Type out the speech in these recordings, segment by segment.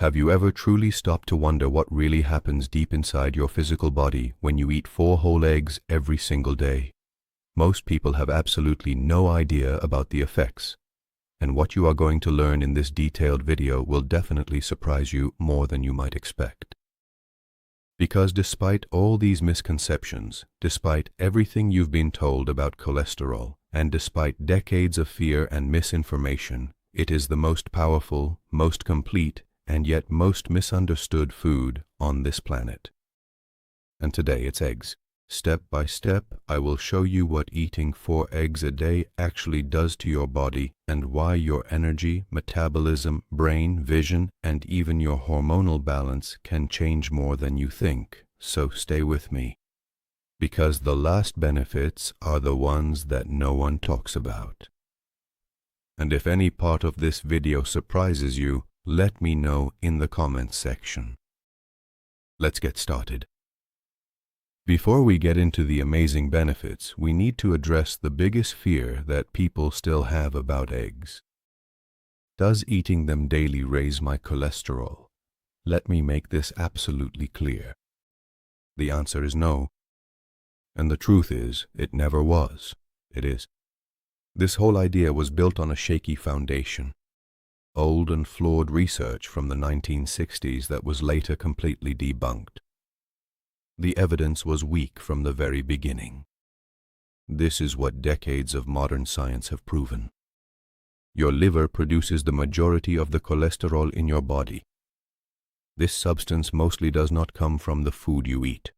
Have you ever truly stopped to wonder what really happens deep inside your physical body when you eat 4 whole eggs every single day? Most people have absolutely no idea about the effects, and what you are going to learn in this detailed video will definitely surprise you more than you might expect. Because despite all these misconceptions, despite everything you've been told about cholesterol, and despite decades of fear and misinformation, it is the most powerful, most complete, and yet most misunderstood food on this planet. And today it's eggs. Step by step, I will show you what eating 4 eggs a day actually does to your body and why your energy, metabolism, brain, vision, and even your hormonal balance can change more than you think. So stay with me, because the last benefits are the ones that no one talks about. And if any part of this video surprises you, let me know in the comments section. Let's get started. Before we get into the amazing benefits, we need to address the biggest fear that people still have about eggs. Does eating them daily raise my cholesterol? Let me make this absolutely clear. The answer is no. And the truth is, it never was. It is. This whole idea was built on a shaky foundation. Old and flawed research from the 1960s that was later completely debunked. The evidence was weak from the very beginning. This is what decades of modern science have proven. Your liver produces the majority of the cholesterol in your body. This substance mostly does not come from the food you eat.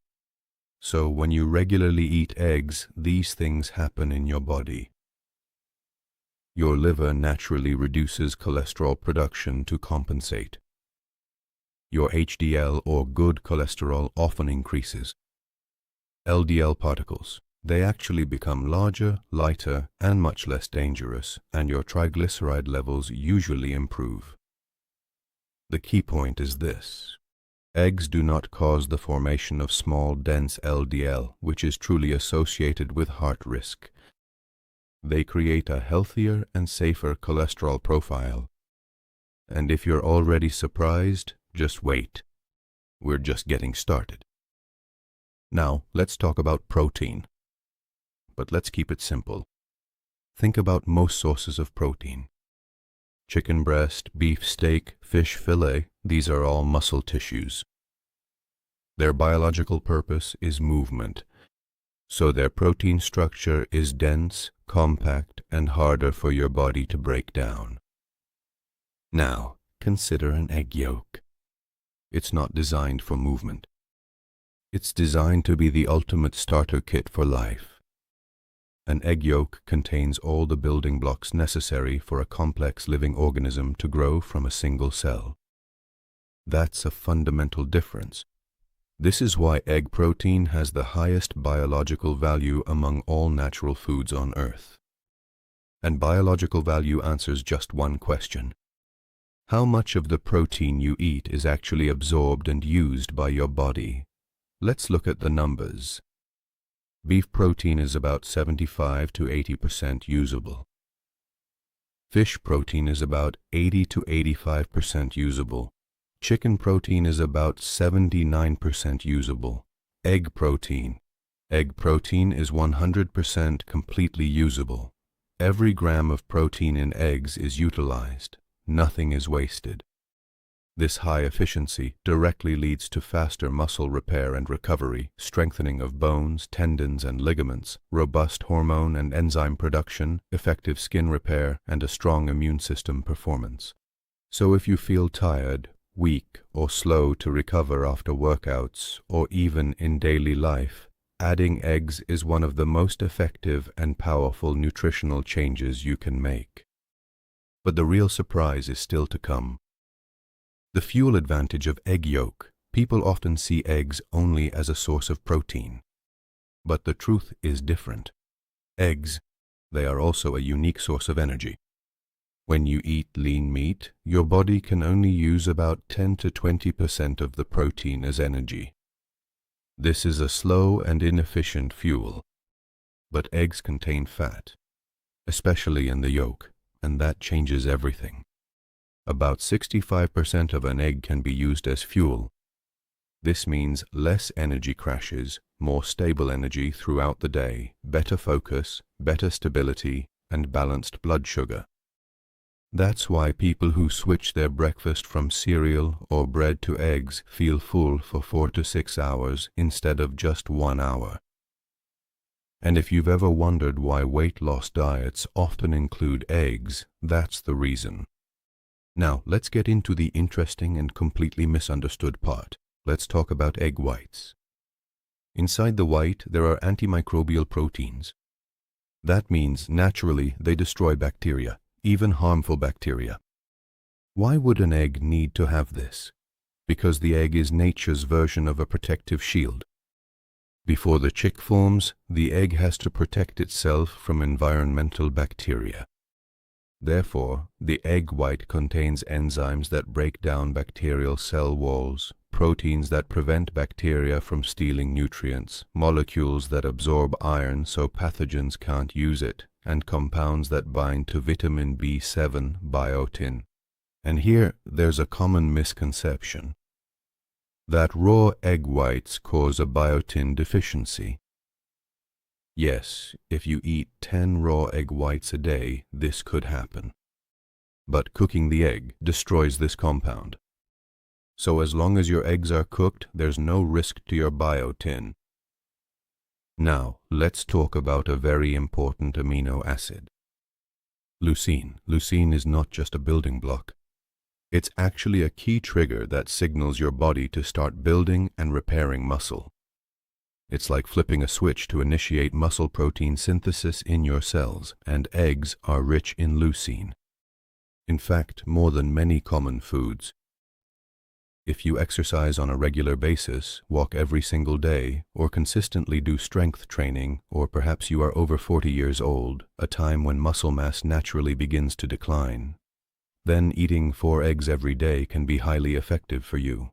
So when you regularly eat eggs, these things happen in your body. Your liver naturally reduces cholesterol production to compensate. Your HDL, or good cholesterol, often increases. LDL particles, they actually become larger, lighter, and much less dangerous, and your triglyceride levels usually improve. The key point is this: eggs do not cause the formation of small, dense LDL, which is truly associated with heart risk. They create a healthier and safer cholesterol profile. And if you're already surprised, just wait. We're just getting started. Now, let's talk about protein. But let's keep it simple. Think about most sources of protein. Chicken breast, beef steak, fish fillet, these are all muscle tissues. Their biological purpose is movement. So their protein structure is dense, compact, and harder for your body to break down. Now, consider an egg yolk. It's not designed for movement. It's designed to be the ultimate starter kit for life. An egg yolk contains all the building blocks necessary for a complex living organism to grow from a single cell. That's a fundamental difference. This is why egg protein has the highest biological value among all natural foods on Earth. And biological value answers just one question: how much of the protein you eat is actually absorbed and used by your body? Let's look at the numbers. Beef protein is about 75 to 80% usable. Fish protein is about 80 to 85% usable. Chicken protein is about 79% usable. Egg protein is 100% completely usable. Every gram of protein in eggs is utilized. Nothing is wasted. This high efficiency directly leads to faster muscle repair and recovery, strengthening of bones, tendons, and ligaments, robust hormone and enzyme production, effective skin repair, and a strong immune system performance. So if you feel tired, weak, or slow to recover after workouts, or even in daily life, adding eggs is one of the most effective and powerful nutritional changes you can make. But the real surprise is still to come. The fuel advantage of egg yolk. People often see eggs only as a source of protein. But the truth is different. Eggs, they are also a unique source of energy. When you eat lean meat, your body can only use about 10 to 20% of the protein as energy. This is a slow and inefficient fuel. But eggs contain fat, especially in the yolk, and that changes everything. About 65% of an egg can be used as fuel. This means less energy crashes, more stable energy throughout the day, better focus, better stability, and balanced blood sugar. That's why people who switch their breakfast from cereal or bread to eggs feel full for 4 to 6 hours instead of just 1 hour. And if you've ever wondered why weight loss diets often include eggs, that's the reason. Now, let's get into the interesting and completely misunderstood part. Let's talk about egg whites. Inside the white, there are antimicrobial proteins. That means naturally they destroy bacteria, even harmful bacteria. Why would an egg need to have this? Because the egg is nature's version of a protective shield. Before the chick forms, the egg has to protect itself from environmental bacteria. Therefore, the egg white contains enzymes that break down bacterial cell walls, proteins that prevent bacteria from stealing nutrients, molecules that absorb iron so pathogens can't use it, and compounds that bind to vitamin B7, biotin. And here, there's a common misconception that raw egg whites cause a biotin deficiency. Yes, if you eat 10 raw egg whites a day, this could happen. But cooking the egg destroys this compound. So as long as your eggs are cooked, there's no risk to your biotin. Now, let's talk about a very important amino acid. Leucine. Leucine is not just a building block. It's actually a key trigger that signals your body to start building and repairing muscle. It's like flipping a switch to initiate muscle protein synthesis in your cells, and eggs are rich in leucine. In fact, more than many common foods. If you exercise on a regular basis, walk every single day, or consistently do strength training, or perhaps you are over 40 years old, a time when muscle mass naturally begins to decline, then eating 4 eggs every day can be highly effective for you.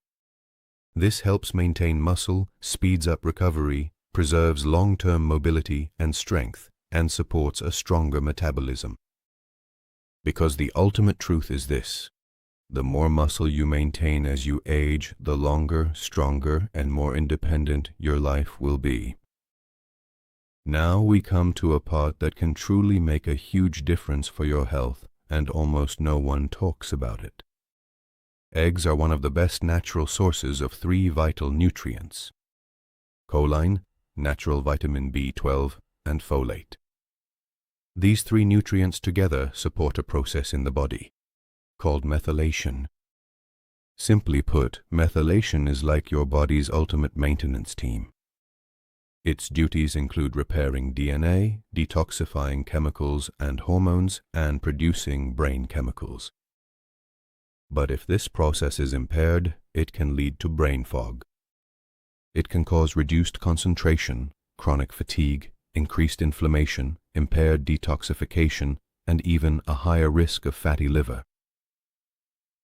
This helps maintain muscle, speeds up recovery, preserves long-term mobility and strength, and supports a stronger metabolism. Because the ultimate truth is this: the more muscle you maintain as you age, the longer, stronger, and more independent your life will be. Now we come to a part that can truly make a huge difference for your health, and almost no one talks about it. Eggs are one of the best natural sources of 3 vital nutrients: choline, natural vitamin B12, and folate. These 3 nutrients together support a process in the body called methylation. Simply put, methylation is like your body's ultimate maintenance team. Its duties include repairing DNA, detoxifying chemicals and hormones, and producing brain chemicals. But if this process is impaired, it can lead to brain fog. It can cause reduced concentration, chronic fatigue, increased inflammation, impaired detoxification, and even a higher risk of fatty liver.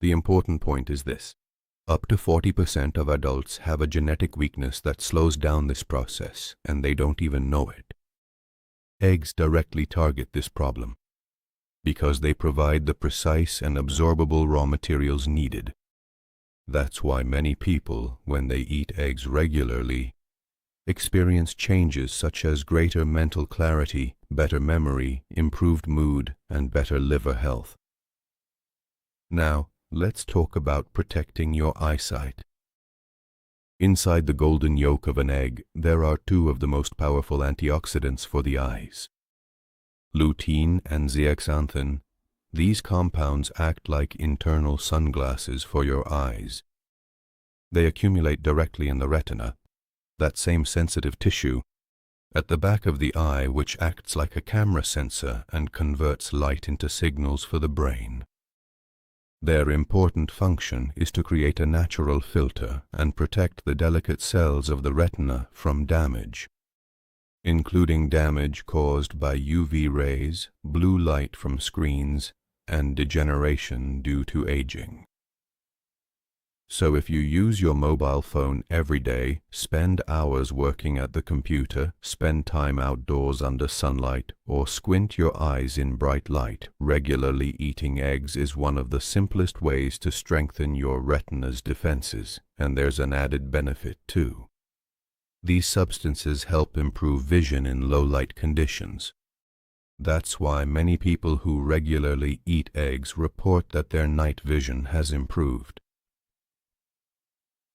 The important point is this: up to 40% of adults have a genetic weakness that slows down this process, and they don't even know it. Eggs directly target this problem, because they provide the precise and absorbable raw materials needed. That's why many people, when they eat eggs regularly, experience changes such as greater mental clarity, better memory, improved mood, and better liver health. Now, let's talk about protecting your eyesight. Inside the golden yolk of an egg, there are 2 of the most powerful antioxidants for the eyes: lutein and zeaxanthin. These compounds act like internal sunglasses for your eyes. They accumulate directly in the retina, that same sensitive tissue, at the back of the eye, which acts like a camera sensor and converts light into signals for the brain. Their important function is to create a natural filter and protect the delicate cells of the retina from damage, including damage caused by UV rays, blue light from screens, and degeneration due to aging. So if you use your mobile phone every day, spend hours working at the computer, spend time outdoors under sunlight, or squint your eyes in bright light, regularly eating eggs is one of the simplest ways to strengthen your retina's defenses, and there's an added benefit too. These substances help improve vision in low-light conditions. That's why many people who regularly eat eggs report that their night vision has improved.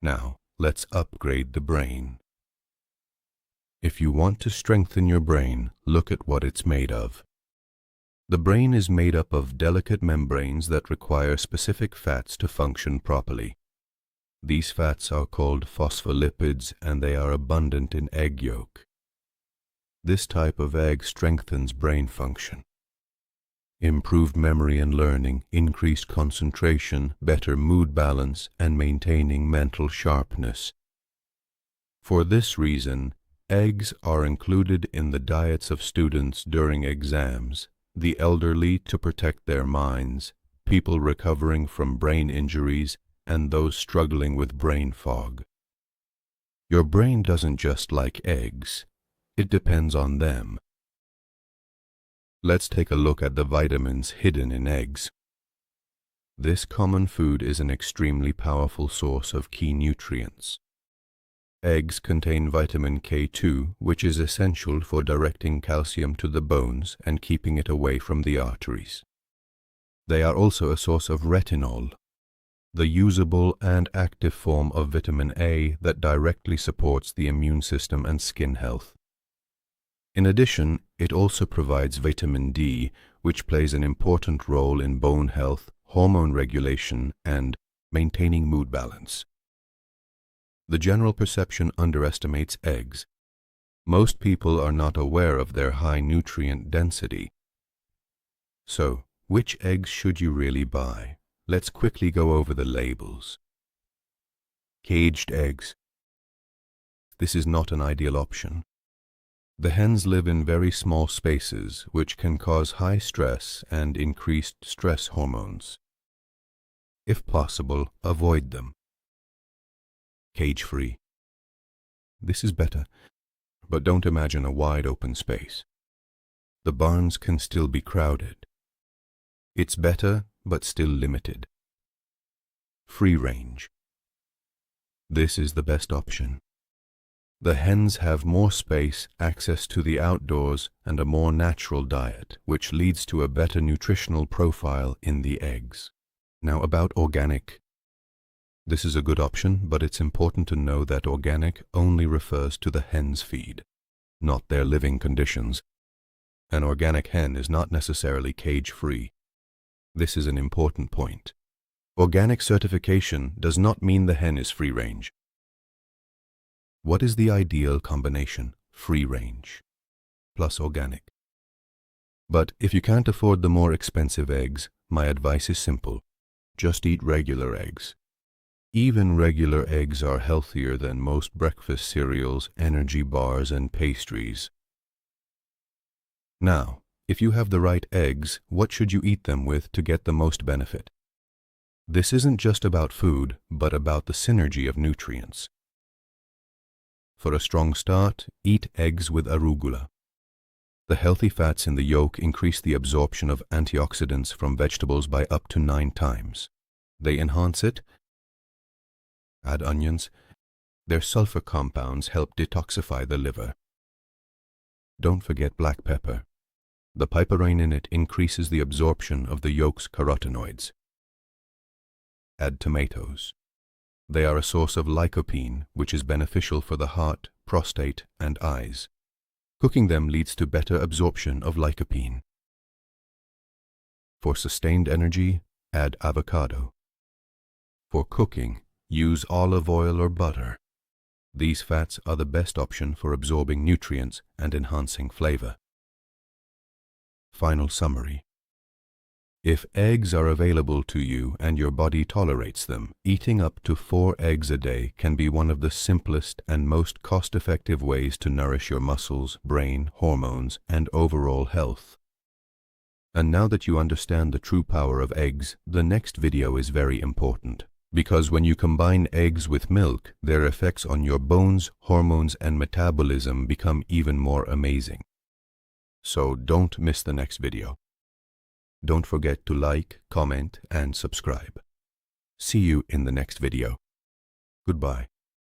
Now, let's upgrade the brain. If you want to strengthen your brain, look at what it's made of. The brain is made up of delicate membranes that require specific fats to function properly. These fats are called phospholipids, and they are abundant in egg yolk. This type of egg strengthens brain function. Improved memory and learning, increased concentration, better mood balance, and maintaining mental sharpness. For this reason, eggs are included in the diets of students during exams, the elderly to protect their minds, people recovering from brain injuries, and those struggling with brain fog. Your brain doesn't just like eggs, it depends on them. Let's take a look at the vitamins hidden in eggs. This common food is an extremely powerful source of key nutrients. Eggs contain vitamin K2, which is essential for directing calcium to the bones and keeping it away from the arteries. They are also a source of retinol, the usable and active form of vitamin A that directly supports the immune system and skin health. In addition, it also provides vitamin D, which plays an important role in bone health, hormone regulation, and maintaining mood balance. The general perception underestimates eggs. Most people are not aware of their high nutrient density. So, which eggs should you really buy? Let's quickly go over the labels. Caged eggs. This is not an ideal option. The hens live in very small spaces, which can cause high stress and increased stress hormones. If possible, avoid them. Cage-free. This is better, but don't imagine a wide open space. The barns can still be crowded. It's better, but still limited. Free range. This is the best option. The hens have more space, access to the outdoors, and a more natural diet, which leads to a better nutritional profile in the eggs. Now about organic. This is a good option, but it's important to know that organic only refers to the hen's feed, not their living conditions. An organic hen is not necessarily cage-free. This is an important point. Organic certification does not mean the hen is free-range. What is the ideal combination? Free range plus organic. But if you can't afford the more expensive eggs, my advice is simple. Just eat regular eggs. Even regular eggs are healthier than most breakfast cereals, energy bars, and pastries. Now, if you have the right eggs, what should you eat them with to get the most benefit? This isn't just about food, but about the synergy of nutrients. For a strong start, eat eggs with arugula. The healthy fats in the yolk increase the absorption of antioxidants from vegetables by up to 9 times. They enhance it. Add onions. Their sulfur compounds help detoxify the liver. Don't forget black pepper. The piperine in it increases the absorption of the yolk's carotenoids. Add tomatoes. They are a source of lycopene, which is beneficial for the heart, prostate, and eyes. Cooking them leads to better absorption of lycopene. For sustained energy, add avocado. For cooking, use olive oil or butter. These fats are the best option for absorbing nutrients and enhancing flavor. Final summary. If eggs are available to you and your body tolerates them, eating up to 4 eggs a day can be one of the simplest and most cost-effective ways to nourish your muscles, brain, hormones, and overall health. And now that you understand the true power of eggs, the next video is very important. Because when you combine eggs with milk, their effects on your bones, hormones, and metabolism become even more amazing. So don't miss the next video. Don't forget to like, comment, and subscribe. See you in the next video. Goodbye.